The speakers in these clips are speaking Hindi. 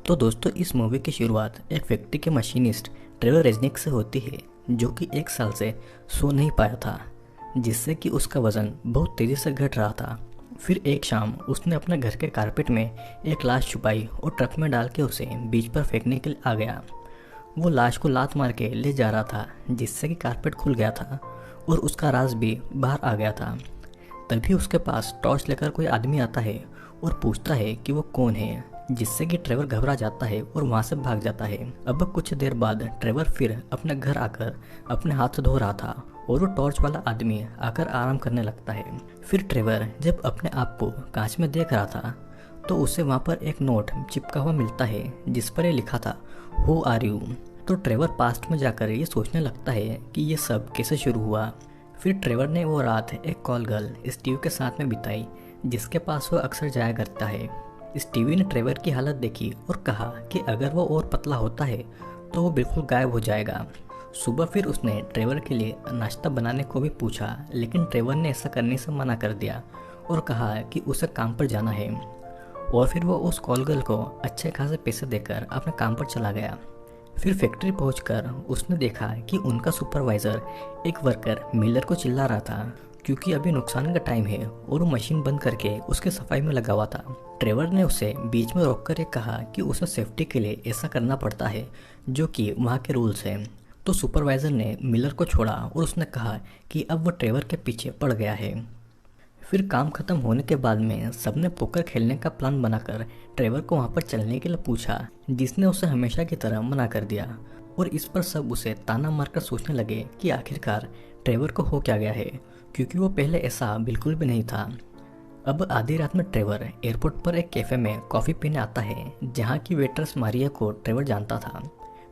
तो दोस्तों इस मूवी की शुरुआत एक व्यक्ति के मशीनिस्ट ट्रेवर रेजनिक से होती है जो कि 1 साल से सो नहीं पाया था, जिससे कि उसका वज़न बहुत तेज़ी से घट रहा था। फिर एक शाम उसने अपने घर के कारपेट में एक लाश छुपाई और ट्रक में डाल के उसे बीच पर फेंकने के लिए आ गया। वो लाश को लात मार के ले जा रहा था, जिससे कि कारपेट खुल गया था और उसका राज भी बाहर आ गया था। तभी उसके पास टॉर्च लेकर कोई आदमी आता है और पूछता है कि वो कौन है, जिससे कि ट्रेवर घबरा जाता है और वहाँ से भाग जाता है। अब कुछ देर बाद ट्रेवर फिर अपने घर आकर अपने हाथ धो रहा था और वो टॉर्च वाला आदमी आकर आराम करने लगता है। फिर ट्रेवर जब अपने आप को कांच में देख रहा था तो उसे वहाँ पर एक नोट चिपका हुआ मिलता है जिस पर ये लिखा था, हु आर यू। तो ट्रेवर पास्ट में जाकर ये सोचने लगता है कि ये सब कैसे शुरू हुआ। फिर ट्रेवर ने वो रात एक कॉल गर्ल स्टीव के साथ में बिताई, जिसके पास वो अक्सर जाया करता है। स्टीवी ने ट्रेवर की हालत देखी और कहा कि अगर वो और पतला होता है तो वो बिल्कुल गायब हो जाएगा। सुबह फिर उसने ट्रेवर के लिए नाश्ता बनाने को भी पूछा, लेकिन ट्रेवर ने ऐसा करने से मना कर दिया और कहा कि उसे काम पर जाना है। और फिर वो उस कॉल गर्ल को अच्छे खासे पैसे देकर अपने काम पर चला गया। फिर फैक्ट्री पहुंचकर उसने देखा कि उनका सुपरवाइजर एक वर्कर मिलर को चिल्ला रहा था क्योंकि अभी नुकसान का टाइम है और वो मशीन बंद करके उसके सफाई में लगा हुआ था। ट्रेवर ने उसे बीच में रोककर ये कहा कि उसे सेफ्टी के लिए ऐसा करना पड़ता है, जो कि वहाँ के रूल्स हैं। तो सुपरवाइजर ने मिलर को छोड़ा और उसने कहा कि अब वो ट्रेवर के पीछे पड़ गया है। फिर काम खत्म होने के बाद में सबने पोकर खेलने का प्लान बनाकर ट्रेवर को वहाँ पर चलने के लिए पूछा, जिसने उसे हमेशा की तरह मना कर दिया। और इस पर सब उसे ताना मारकर सोचने लगे कि आखिरकार ट्रेवर को हो क्या गया है, क्योंकि वो पहले ऐसा बिल्कुल भी नहीं था। अब आधी रात में ट्रेवर एयरपोर्ट पर एक कैफ़े में कॉफ़ी पीने आता है, जहाँ की वेट्रेस मारिया को ट्रेवर जानता था।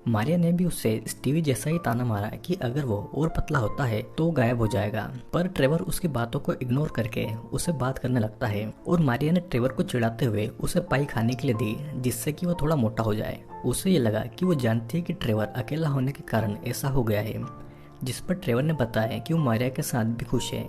मारिया ने भी उससे स्टीवी जैसा ही ताना मारा कि अगर वो और पतला होता है तो गायब हो जाएगा, पर ट्रेवर उसकी बातों को इग्नोर करके उसे बात करने लगता है। और मारिया ने ट्रेवर को चिढ़ाते हुए उसे पाई खाने के लिए दी, जिससे कि वो थोड़ा मोटा हो जाए। उसे ये लगा कि वो जानती है कि ट्रेवर अकेला होने के कारण ऐसा हो गया है, जिस पर ट्रेवर ने बताया कि वो मारिया के साथ भी खुश है।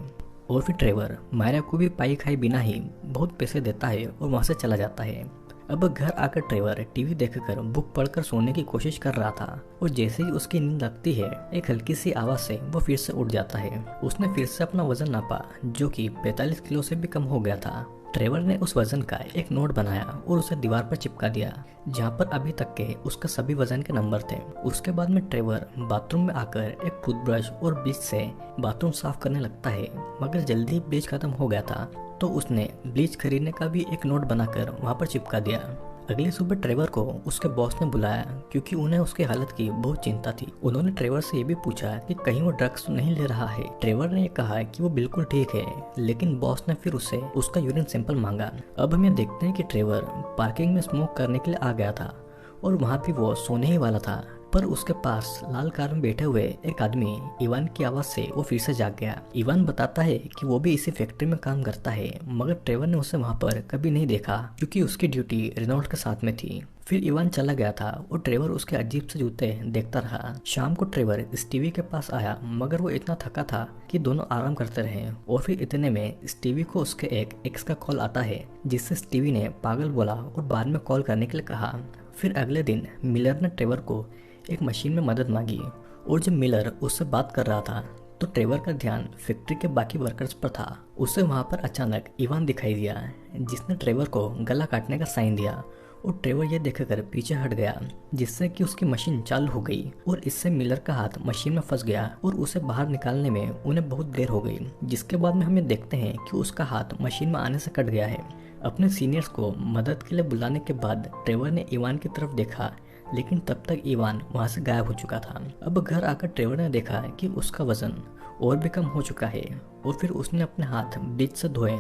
और फिर ट्रेवर मारिया को भी पाई खाए बिना ही बहुत पैसे देता है और वहाँ से चला जाता है। अब घर आकर ट्रेवर टीवी देखकर बुक पढ़कर सोने की कोशिश कर रहा था और जैसे ही उसकी नींद लगती है, एक हल्की सी आवाज़ से वो फिर से उठ जाता है। उसने फिर से अपना वजन नापा, जो कि 45 किलो से भी कम हो गया था। ट्रेवर ने उस वजन का एक नोट बनाया और उसे दीवार पर चिपका दिया, जहाँ पर अभी तक के उसके सभी वजन के नंबर थे। उसके बाद में ट्रेवर बाथरूम में आकर एक टूथब्रश और ब्लीच से बाथरूम साफ करने लगता है, मगर जल्दी ब्लीच खत्म हो गया था, तो उसने ब्लीच खरीदने का भी एक नोट बनाकर वहाँ पर चिपका दिया। अगली सुबह ट्रेवर को उसके बॉस ने बुलाया, क्योंकि उन्हें उसकी हालत की बहुत चिंता थी। उन्होंने ट्रेवर से ये भी पूछा कि कहीं वो ड्रग्स तो नहीं ले रहा है। ट्रेवर ने कहा कि वो बिल्कुल ठीक है, लेकिन बॉस ने फिर उससे उसका यूरिन सैंपल मांगा। अब हम ये देखते हैं कि ट्रेवर पार्किंग में स्मोक करने के लिए आ गया था और वहाँ भी वो सोने ही वाला था, पर उसके पास लाल कार में बैठे हुए एक आदमी इवान की आवाज़ से वो फिर से जाग गया। इवान बताता है कि वो भी इसी फैक्ट्री में काम करता है, मगर ट्रेवर ने उसे वहाँ पर कभी नहीं देखा क्योंकि उसकी ड्यूटी रेनॉल्ट के साथ में थी। फिर इवान चला गया था और ट्रेवर उसके अजीब से जूते देखता रहा। शाम को ट्रेवर स्टीवी के पास आया, मगर वो इतना थका था कि दोनों आराम करते रहे। और फिर इतने में स्टीवी को उसके एक एक्स का कॉल आता है, जिससे स्टीवी ने पागल बोला और बाद में कॉल करने के लिए कहा। फिर अगले दिन मिलर ने ट्रेवर को एक मशीन में मदद मांगी, और जब मिलर उससे बात कर रहा था तो ट्रेवर का ध्यान फैक्ट्री के बाकी वर्कर्स पर था। उसे वहाँ पर अचानक इवान दिखाई दिया, जिसने ट्रेवर को गला काटने का साइन दिया, और ट्रेवर ये देखकर पीछे हट गया, जिससे कि उसकी मशीन चालू हो गई और इससे मिलर का हाथ मशीन में फंस गया और उसे बाहर निकालने में उन्हें बहुत देर हो गई। जिसके बाद में हमें देखते हैं कि उसका हाथ मशीन में आने से कट गया है। अपने सीनियर्स को मदद के लिए बुलाने के बाद ट्रेवर ने इवान की तरफ देखा, लेकिन तब तक इवान वहाँ से गायब हो चुका था। अब घर आकर ट्रेवर ने देखा कि उसका वजन और भी कम हो चुका है, और फिर उसने अपने हाथ ब्लीच से धोए।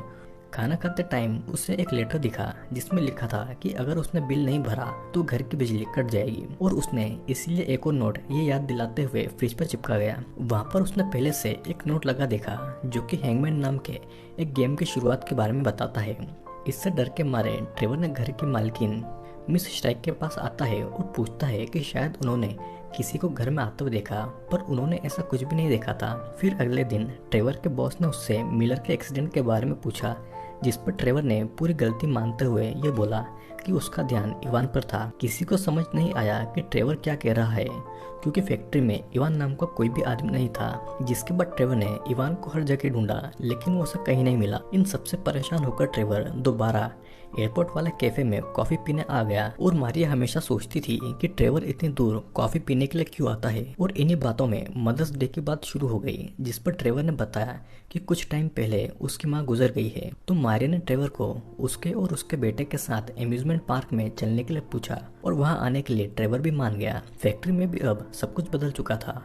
खाना खाते टाइम उसे एक लेटर दिखा, जिसमें लिखा था कि अगर उसने बिल नहीं भरा तो घर की बिजली कट जाएगी, और उसने इसलिए एक और नोट ये याद दिलाते हुए फ्रिज पर चिपका गया। वहाँ पर उसने पहले से एक नोट लगा देखा, जो कि हैंगमैन नाम के एक गेम की शुरुआत के बारे में बताता है। इससे डर के मारे ट्रेवर ने घर की मालकिन मिस स्ट्राइक के पास आता है और पूछता है कि शायद उन्होंने किसी को घर में आते हुए देखा, पर उन्होंने ऐसा कुछ भी नहीं देखा था। फिर अगले दिन ट्रेवर के बॉस ने उससे मिलर के एक्सीडेंट के बारे में पूछा, जिस पर ट्रेवर ने पूरी गलती मानते हुए ये बोला कि उसका ध्यान इवान पर था। किसी को समझ नहीं आया कि ट्रेवर क्या कह रहा है, क्योंकि फैक्ट्री में इवान नाम का कोई भी आदमी नहीं था। जिसके बाद ट्रेवर ने इवान को हर जगह ढूंढा, लेकिन वो उसे कहीं नहीं मिला। इन सबसे परेशान होकर ट्रेवर दोबारा एयरपोर्ट वाले कैफे में कॉफी पीने आ गया और मारिया हमेशा सोचती थी कि ट्रेवर इतनी दूर कॉफी पीने के लिए क्यों आता है। और इन्हीं बातों में मदर्स डे की बात शुरू हो गई, जिस पर ट्रेवर ने बताया कि कुछ टाइम पहले उसकी माँ गुजर गई है। तो मारिया ने ट्रेवर को उसके और उसके बेटे के साथ एम्यूजमेंट पार्क में चलने के लिए पूछा और वहाँ आने के लिए ट्रेवर भी मान गया। फैक्ट्री में भी अब सब कुछ बदल चुका था।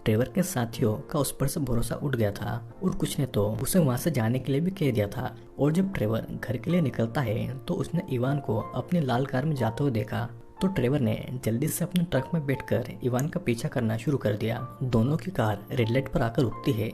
ट्रेवर के साथियों का उस पर से भरोसा उठ गया था और कुछ ने तो उसे वहां से जाने के लिए भी कह दिया था। और जब ट्रेवर घर के लिए निकलता है तो उसने इवान को अपनी लाल कार में जाते हुए देखा। तो ट्रेवर ने जल्दी से अपने ट्रक में बैठकर इवान का पीछा करना शुरू कर दिया। दोनों की कार रेड लाइट पर आकर रुकती है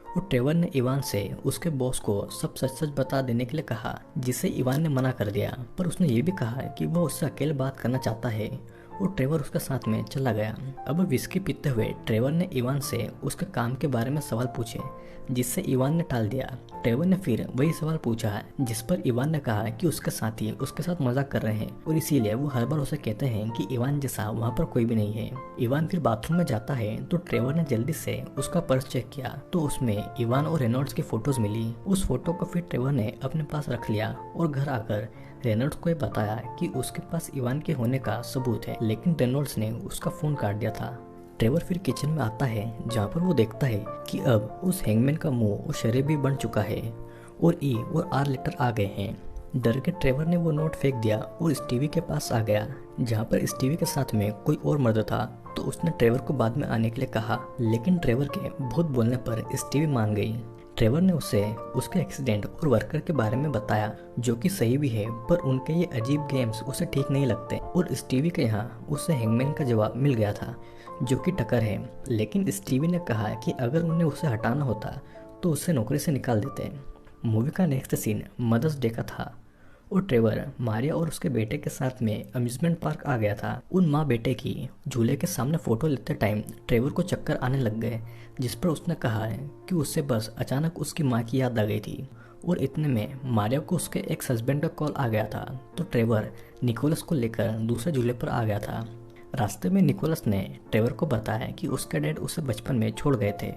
और ट्रेवर ने इवान से उसके बॉस को सब सच सच बता देने के लिए कहा, जिसे इवान ने मना कर दिया। पर उसने ये भी कहा कि वो उससे अकेले बात करना चाहता है और ट्रेवर उसके साथ में चला गया। अब विस्की पीते हुए ट्रेवर ने इवान से उसके काम के बारे में सवाल पूछे, जिससे इवान ने टाल दिया। ट्रेवर ने फिर वही सवाल पूछा, जिस पर इवान ने कहा कि उसके साथी उसके साथ मजाक कर रहे हैं और इसीलिए वो हर बार उसे कहते हैं कि इवान जैसा वहाँ पर कोई भी नहीं है। इवान फिर बाथरूम में जाता है तो ट्रेवर ने जल्दी से उसका पर्स चेक किया तो उसमें इवान और रेनॉल्ड्स की फोटोज मिली। उस फोटो को फिर ट्रेवर ने अपने पास रख लिया और घर आकर रेनॉल्ड्स को बताया कि उसके पास इवान के होने का सबूत है, लेकिन रेनॉल्ड्स ने उसका फोन काट दिया था। ट्रेवर फिर किचन में आता है, जहाँ पर वो देखता है कि अब उस हैंगमैन का मुंह और शरीर भी बन चुका है और ई और आर लेटर आ गए हैं। डर के ट्रेवर ने वो नोट फेंक दिया और स्टीवी के पास आ गया, जहाँ पर स्टीवी के साथ में कोई और मर्द था। तो उसने ट्रेवर को बाद में आने के लिए कहा, लेकिन ट्रेवर के बहुत बोलने पर स्टीवी मान गई। ट्रेवर ने उसे उसके एक्सीडेंट और वर्कर के बारे में बताया, जो कि सही भी है, पर उनके ये अजीब गेम्स उसे ठीक नहीं लगते। और स्टीवी के यहाँ उसे हैंगमैन का जवाब मिल गया था, जो कि टकर है। लेकिन स्टीवी ने कहा कि अगर उन्हें उसे हटाना होता तो उसे नौकरी से निकाल देते। मूवी का नेक्स्ट सीन मदर्स डे का था और ट्रेवर मारिया और उसके बेटे के साथ में अम्यूजमेंट पार्क आ गया था। उन माँ बेटे की झूले के सामने फोटो लेते टाइम ट्रेवर को चक्कर आने लग गए, जिस पर उसने कहा है कि उससे बस अचानक उसकी माँ की याद आ गई थी। और इतने में मारिया को उसके एक्स हस्बैंड का कॉल आ गया था। तो ट्रेवर निकोलस को लेकर दूसरे झूले पर आ गया था। रास्ते में निकोलस ने ट्रेवर को बताया कि उसके डैड उसे बचपन में छोड़ गए थे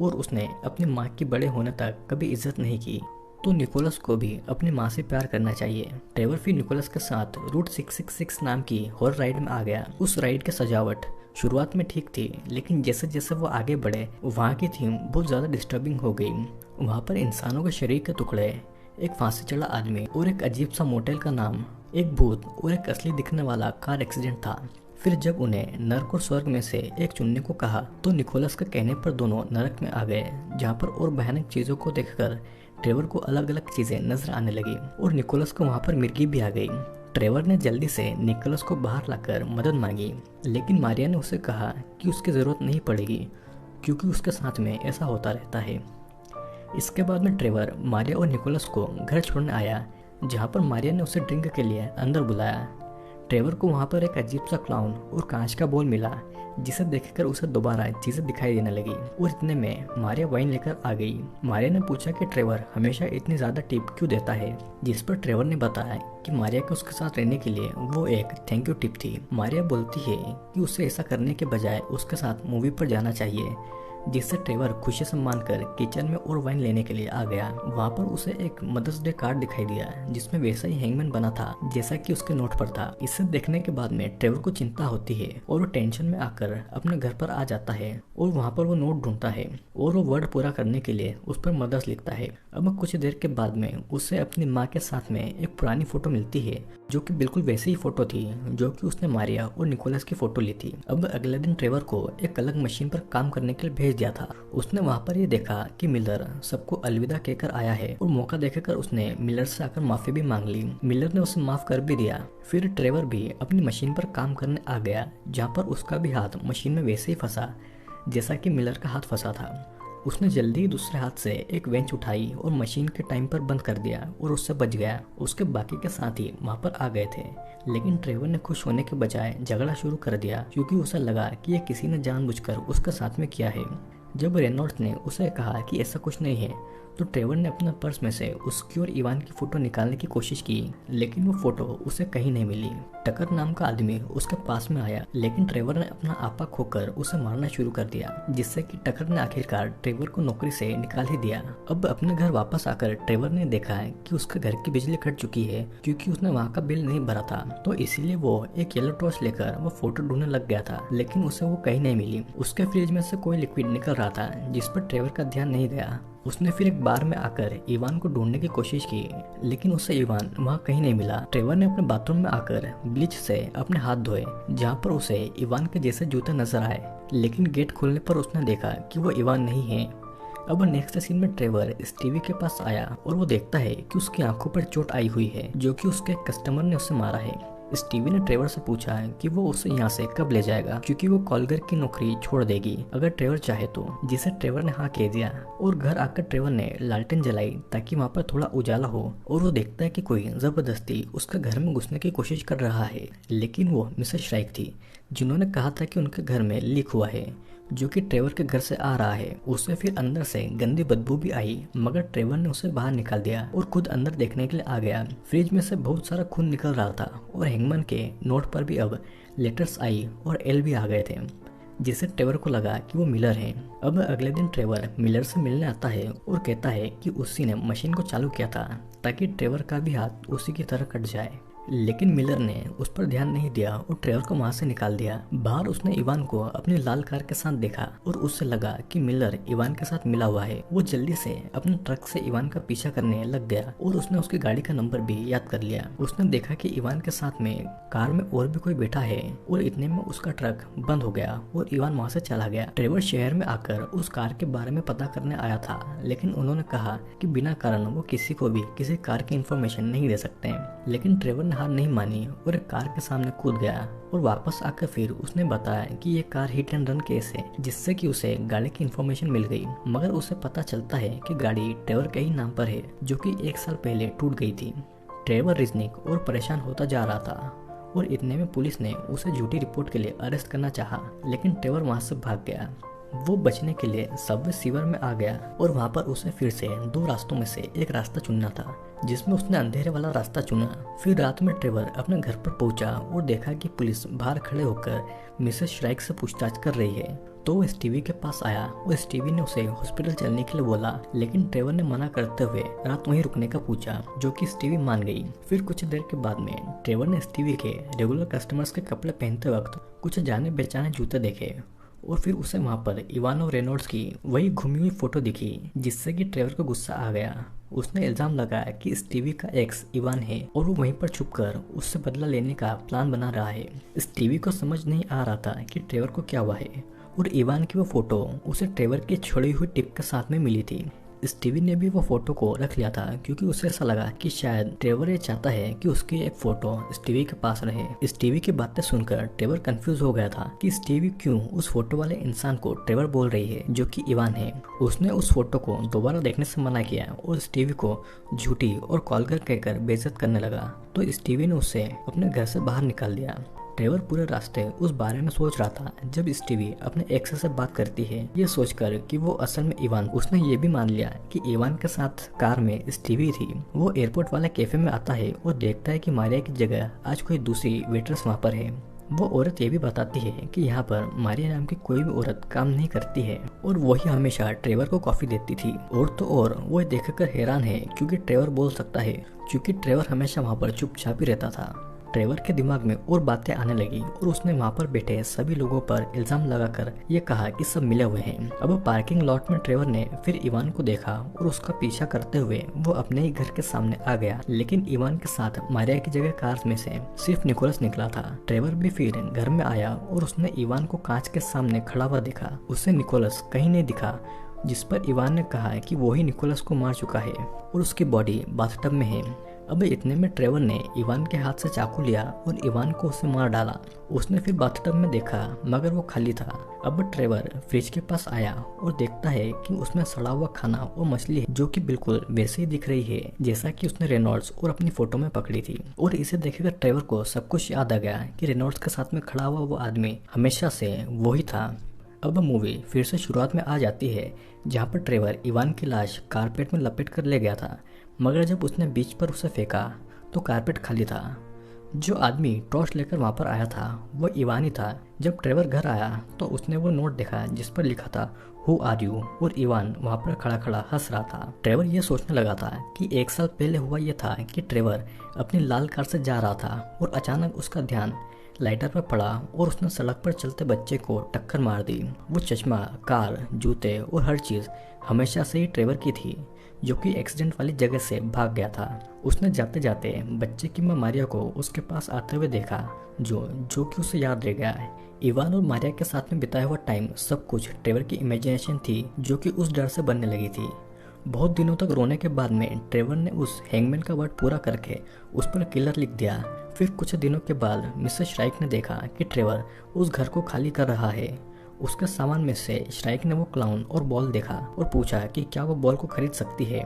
और उसने अपनी माँ की बड़े होने तक कभी इज्जत नहीं की, तो निकोलस को भी अपनी माँ से प्यार करना चाहिए। ट्रेवर फिर निकोलस के साथ रूट 666 नाम की हॉरर राइड में आ गया। उस राइड की सजावट शुरुआत में ठीक थी, लेकिन जैसे जैसे वो आगे बढ़े वहाँ की थीम बहुत ज़्यादा डिस्टर्बिंग हो गई। वहाँ पर इंसानों के शरीर के टुकड़े, एक फांसी चढ़ा आदमी और एक अजीब सा मोटेल का नाम, एक भूत और एक असली दिखने वाला कार एक्सीडेंट था। फिर जब उन्हें नरक और स्वर्ग में से एक चुनने को कहा तो निकोलस के कहने पर दोनों नरक में आ गए, जहाँ पर और भयानक चीज़ों को देखकर ट्रेवर को अलग अलग चीजें नजर आने लगी और निकोलस को वहाँ पर मिर्गी भी आ गई। ट्रेवर ने जल्दी से निकोलस को बाहर लाकर मदद मांगी, लेकिन मारिया ने उसे कहा कि उसकी ज़रूरत नहीं पड़ेगी, क्योंकि उसके साथ में ऐसा होता रहता है। इसके बाद में ट्रेवर मारिया और निकोलस को घर छोड़ने आया, जहाँ पर मारिया ने उसे ड्रिंक के लिए अंदर बुलाया। ट्रेवर को वहाँ पर एक अजीब सा क्लाउन और कांच का बॉल मिला, जिसे देखकर उसे दोबारा चीजें दिखाई देने लगी। और इतने में मारिया वाइन लेकर आ गई। मारिया ने पूछा कि ट्रेवर हमेशा इतनी ज्यादा टिप क्यों देता है, जिस पर ट्रेवर ने बताया कि मारिया के उसके साथ रहने के लिए वो एक थैंक यू टिप थी। मारिया बोलती है कि उसे ऐसा करने के बजाय उसके साथ मूवी पर जाना चाहिए, जिससे ट्रेवर खुशी से मानकर किचन में और वाइन लेने के लिए आ गया। वहाँ पर उसे एक मदर्स डे कार्ड दिखाई दिया, जिसमें वैसा ही हैंगमैन बना था जैसा कि उसके नोट पर था। इसे देखने के बाद में ट्रेवर को चिंता होती है और वो टेंशन में आकर अपने घर पर आ जाता है और वहाँ पर वो नोट ढूंढता है और वो वर्ड पूरा करने के लिए उस पर मदर्स लिखता है। अब कुछ देर के बाद में उसे अपनी माँ के साथ में एक पुरानी फोटो मिलती है, जो कि बिल्कुल वैसी ही फोटो थी जो कि उसने मारिया और निकोलस की फोटो ली थी। अब अगले दिन ट्रेवर को एक अलग मशीन पर काम करने के लिए भेज दिया था। उसने वहाँ पर ये देखा कि मिलर सबको अलविदा कहकर आया है और मौका देखकर उसने मिलर से आकर माफी भी मांग ली। मिलर ने उसे माफ कर भी दिया। फिर ट्रेवर भी अपनी मशीन पर काम करने आ गया, जहाँ पर उसका भी हाथ मशीन में वैसे ही फंसा जैसा कि मिलर का हाथ फंसा था। उसने जल्दी ही दूसरे हाथ से एक बेंच उठाई और मशीन के टाइम पर बंद कर दिया और उससे बच गया। उसके बाकी के साथी वहाँ पर आ गए थे, लेकिन ट्रेवर ने खुश होने के बजाय झगड़ा शुरू कर दिया, क्योंकि उसे लगा कि यह किसी ने जानबूझकर उसके साथ में किया है। जब रेनॉल्ड्स ने उसे कहा कि ऐसा कुछ नहीं है, तो ट्रेवर ने अपना पर्स में से उसकी और इवान की फोटो निकालने की कोशिश की, लेकिन वो फोटो उसे कहीं नहीं मिली। टकर नाम का आदमी उसके पास में आया, लेकिन ट्रेवर ने अपना आपा खोकर उसे मारना शुरू कर दिया, जिससे कि टकर ने आखिरकार ट्रेवर को नौकरी से निकाल ही दिया। अब अपने घर वापस आकर ट्रेवर ने देखा कि उसके घर की बिजली कट चुकी है, क्योंकि उसने वहाँ का बिल नहीं भरा था। तो इसीलिए वो एक येलो टॉर्च लेकर वो फोटो ढूंढने लग गया था, लेकिन उसे वो कहीं नहीं मिली। उसके फ्रिज में से कोई लिक्विड निकल रहा था, जिस पर ट्रेवर का ध्यान नहीं गया। उसने फिर एक बार में आकर इवान को ढूंढने की कोशिश की, लेकिन उसे इवान वहाँ कहीं नहीं मिला। ट्रेवर ने अपने बाथरूम में आकर ब्लीच से अपने हाथ धोए, जहाँ पर उसे इवान के जैसे जूते नजर आए, लेकिन गेट खोलने पर उसने देखा कि वो इवान नहीं है। अब नेक्स्ट सीन में ट्रेवर स्टीवी के पास आया और वो देखता है कि उसकी आंखों पर चोट आई हुई है, जो कि उसके कस्टमर ने उसे मारा है। स्टीवी ने ट्रेवर से पूछा है कि वो उसे यहाँ से कब ले जाएगा, क्योंकि वो कॉलगर की नौकरी छोड़ देगी अगर ट्रेवर चाहे तो, जिसे ट्रेवर ने हाँ कह दिया। और घर आकर ट्रेवर ने लालटेन जलाई ताकि वहाँ पर थोड़ा उजाला हो, और वो देखता है कि कोई जबरदस्ती उसके घर में घुसने की कोशिश कर रहा है, लेकिन वो मिसेस श्राइक थी, जिन्होंने कहा था कि उनके घर में लीक हुआ है, जो कि ट्रेवर के घर से आ रहा है। उसे फिर अंदर से गंदी बदबू भी आई, मगर ट्रेवर ने उसे बाहर निकाल दिया और खुद अंदर देखने के लिए आ गया। फ्रिज में से बहुत सारा खून निकल रहा था और हैंगमैन के नोट पर भी अब लेटर्स आई और एल भी आ गए थे, जिससे ट्रेवर को लगा कि वो मिलर है। अब अगले दिन ट्रेवर मिलर से मिलने आता है और कहता है कि उसी ने मशीन को चालू किया था ताकि ट्रेवर का भी हाथ उसी की तरह कट जाए, लेकिन मिलर ने उस पर ध्यान नहीं दिया और ट्रेवर को वहां से निकाल दिया। बाहर उसने इवान को अपनी लाल कार के साथ देखा और उससे लगा कि मिलर इवान के साथ मिला हुआ है। वो जल्दी से अपने ट्रक से इवान का पीछा करने लग गया और उसने उसकी गाड़ी का नंबर भी याद कर लिया। उसने देखा कि इवान के साथ में कार में और भी कोई बैठा है और इतने में उसका ट्रक बंद हो गया और इवान वहां से चला गया। ट्रेवर शहर में आकर उस कार के बारे में पता करने आया था, लेकिन उन्होंने कहा कि बिना कारण वो किसी को भी किसी कार की इन्फॉर्मेशन नहीं दे सकते। लेकिन ट्रेवर ने हार नहीं मानी और एक कार के सामने कूद गया और वापस आकर फिर उसने बताया कि ये car hit and run case है, जिससे कि उसे गाड़ी की इन्फॉर्मेशन मिल गई। मगर उसे पता चलता है कि गाड़ी ट्रेवर के ही नाम पर है, जो कि 1 साल पहले टूट गई थी। ट्रेवर रिजनिक और परेशान होता जा रहा था और इतने में पुलिस ने उसे झूठी रिपोर्ट के लिए अरेस्ट करना चाहा, लेकिन ट्रेवर वहां से भाग गया। वो बचने के लिए सबवे सीवर में आ गया और वहां पर उसे फिर से 2 रास्तों में से एक रास्ता चुनना था, जिसमें उसने अंधेरे वाला रास्ता चुना। फिर रात में ट्रेवर अपने घर पर पहुंचा और देखा कि पुलिस बाहर खड़े होकर मिसेस श्राइक से पूछताछ कर रही है। तो वो स्टीवी के पास आया और स्टीवी ने उसे हॉस्पिटल चलने के लिए बोला, लेकिन ट्रेवर ने मना करते हुए रात वहीं रुकने का पूछा, जो कि स्टीवी मान गई। फिर कुछ देर के बाद में ट्रेवर ने स्टीवी के रेगुलर कस्टमर्स के कपड़े पहनते वक्त कुछ जाने पहचाने जूते देखे और फिर उसे वहां पर इवानो रेनॉल्ड्स की वही घूमी हुई फोटो दिखी, जिससे कि ट्रेवर को गुस्सा आ गया। उसने इल्जाम लगाया कि स्टीवी का एक्स इवान है और वो वहीं पर छुपकर उससे बदला लेने का प्लान बना रहा है। स्टीवी को समझ नहीं आ रहा था कि ट्रेवर को क्या हुआ है और इवान की वो फोटो उसे ट्रेवर की छोड़ी हुई टिप के साथ में मिली थी। स्टीवी ने भी वो फोटो को रख लिया था, क्योंकि उसे ऐसा लगा कि शायद ट्रेवर ये चाहता है कि उसकी एक फोटो स्टीवी के पास रहे। स्टीवी की बातें सुनकर ट्रेवर कंफ्यूज हो गया था कि स्टीवी क्यों उस फोटो वाले इंसान को ट्रेवर बोल रही है, जो कि इवान है। उसने उस फोटो को दोबारा देखने से मना किया और स्टीवी को झूठी और कॉलगर कहकर बेइज्जत करने लगा। तो स्टीवी ने उसे अपने घर से बाहर निकाल दिया। ट्रेवर पूरे रास्ते उस बारे में सोच रहा था जब स्टीवी अपने एक्स से बात करती है, ये सोचकर कि वो असल में इवान। उसने ये भी मान लिया कि इवान के साथ कार में स्टीवी थी। वो एयरपोर्ट वाले कैफे में आता है और देखता है कि मारिया की जगह आज कोई दूसरी वेट्रेस वहाँ पर है। वो औरत ये भी बताती है कि यहाँ पर मारिया नाम की कोई भी औरत काम नहीं करती है और वही हमेशा ट्रेवर को कॉफी देती थी। और तो और वो देखकर हैरान है क्योंकि ट्रेवर बोल सकता है, क्योंकि ट्रेवर हमेशा वहाँ पर चुपचाप ही रहता था। ट्रेवर के दिमाग में और बातें आने लगी और उसने वहाँ पर बैठे सभी लोगों पर इल्जाम लगाकर ये कहा कि सब मिले हुए हैं। अब पार्किंग लॉट में ट्रेवर ने फिर इवान को देखा और उसका पीछा करते हुए वो अपने ही घर के सामने आ गया, लेकिन इवान के साथ मारिया की जगह कार में से सिर्फ निकोलस निकला था। ट्रेवर भी फिर घर में आया और उसने इवान को कांच के सामने खड़ा हुआ देखा। उसे निकोलस कहीं नहीं दिखा, जिस पर इवान ने कहा है कि वो ही निकोलस को मार चुका है और उसकी बॉडी बाथटब में है। अब इतने में ट्रेवर ने इवान के हाथ से चाकू लिया और इवान को उसे मार डाला। उसने फिर बाथटब में देखा मगर वो खाली था। अब ट्रेवर फ्रिज के पास आया और देखता है कि उसमें सड़ा हुआ खाना और मछली है, जो कि बिल्कुल वैसे ही दिख रही है जैसा कि उसने रेनॉल्ड्स और अपनी फोटो में पकड़ी थी। और इसे देखकर ट्रेवर को सब कुछ याद आ गया कि रेनॉल्ड्स के साथ में खड़ा हुआ वो आदमी हमेशा से वो ही था। अब मूवी फिर से शुरुआत में आ जाती है, जहाँ पर ट्रेवर इवान की लाश कारपेट में लपेट कर ले गया था, मगर जब उसने बीच पर उसे फेंका तो कारपेट खाली था। जो आदमी टॉर्च लेकर वहाँ पर आया था वो इवान ही था। जब ट्रेवर घर आया तो उसने वो नोट देखा जिस पर लिखा था हु आर यू, और इवान वहाँ पर खड़ा खड़ा हंस रहा था। ट्रेवर ये सोचने लगा था कि 1 साल पहले हुआ ये था कि ट्रेवर अपनी लाल कार से जा रहा था और अचानक उसका ध्यान लाइटर पर पड़ा और उसने सड़क पर चलते बच्चे को टक्कर मार दी। वो चश्मा, कार, जूते और हर चीज़ हमेशा से ही ट्रेवर की थी, जो कि एक्सीडेंट वाली जगह से भाग गया था। उसने जाते जाते बच्चे की माँ मारिया को उसके पास आते हुए देखा, जो कि उसे याद रह गया है। इवान और मारिया के साथ में बिताया हुआ टाइम सब कुछ ट्रेवर की इमेजिनेशन थी, जो कि उस डर से बनने लगी थी। बहुत दिनों तक रोने के बाद में ट्रेवर ने उस हैंगमैन का वर्ड पूरा करके उस पर किलर लिख दिया। फिर कुछ दिनों के बाद मिसेस श्राइक ने देखा कि ट्रेवर उस घर को खाली कर रहा है। उसके सामान में से श्राइक ने वो क्लाउन और बॉल देखा और पूछा कि क्या वो बॉल को खरीद सकती है,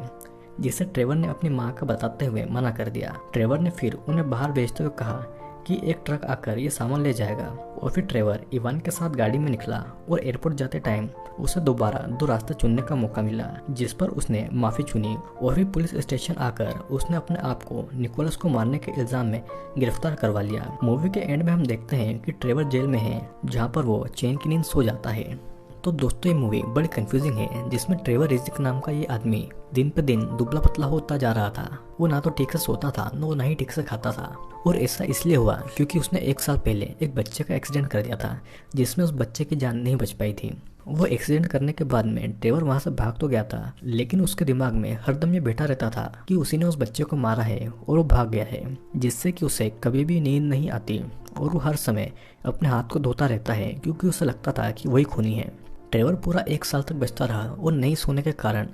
जिसे ट्रेवर ने अपनी माँ का बताते हुए मना कर दिया। ट्रेवर ने फिर उन्हें बाहर भेजते हुए कहा कि एक ट्रक आकर ये सामान ले जाएगा, और फिर ट्रेवर इवान के साथ गाड़ी में निकला और एयरपोर्ट जाते टाइम उसे दोबारा 2 रास्ते चुनने का मौका मिला, जिस पर उसने माफी चुनी। और फिर पुलिस स्टेशन आकर उसने अपने आप को निकोलस को मारने के इल्जाम में गिरफ्तार करवा लिया। मूवी के एंड में हम देखते हैं कि ट्रेवर जेल में है, जहाँ पर वो चैन की नींद सो जाता है। तो दोस्तों ये मूवी बड़ी कंफ्यूजिंग है, जिसमें ट्रेवर रिजिक नाम का ये आदमी दिन पे दिन दुबला पतला होता जा रहा था। वो ना तो ठीक से सोता था, ना ही ठीक से खाता था, और ऐसा इसलिए हुआ क्योंकि उसने 1 साल पहले एक बच्चे का एक्सीडेंट कर दिया था, जिसमें उस बच्चे की जान नहीं बच पाई थी। वो एक्सीडेंट करने के बाद में ट्रेवर वहाँ से भाग तो गया था, लेकिन उसके दिमाग में हरदम ये बैठा रहता था कि उसी ने उस बच्चे को मारा है और वो भाग गया है, जिससे कि उसे कभी भी नींद नहीं आती और वो हर समय अपने हाथ को धोता रहता है, क्योंकि उसे लगता था कि वही खूनी है। ट्रेवर पूरा 1 साल तक बचता रहा और नहीं सोने के कारण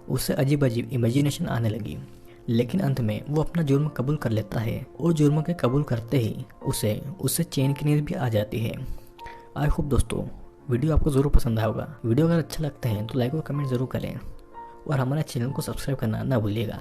उसे अजीब अजीब इमेजिनेशन आने लगी, लेकिन अंत में वो अपना जुर्म कबूल कर लेता है, और जुर्म के कबूल करते ही उससे चैन की नींद भी आ जाती है। आई होप दोस्तों वीडियो आपको ज़रूर पसंद आया होगा। वीडियो अगर अच्छा लगता है तो लाइक और कमेंट ज़रूर करें, और हमारे चैनल को सब्सक्राइब करना ना भूलिएगा।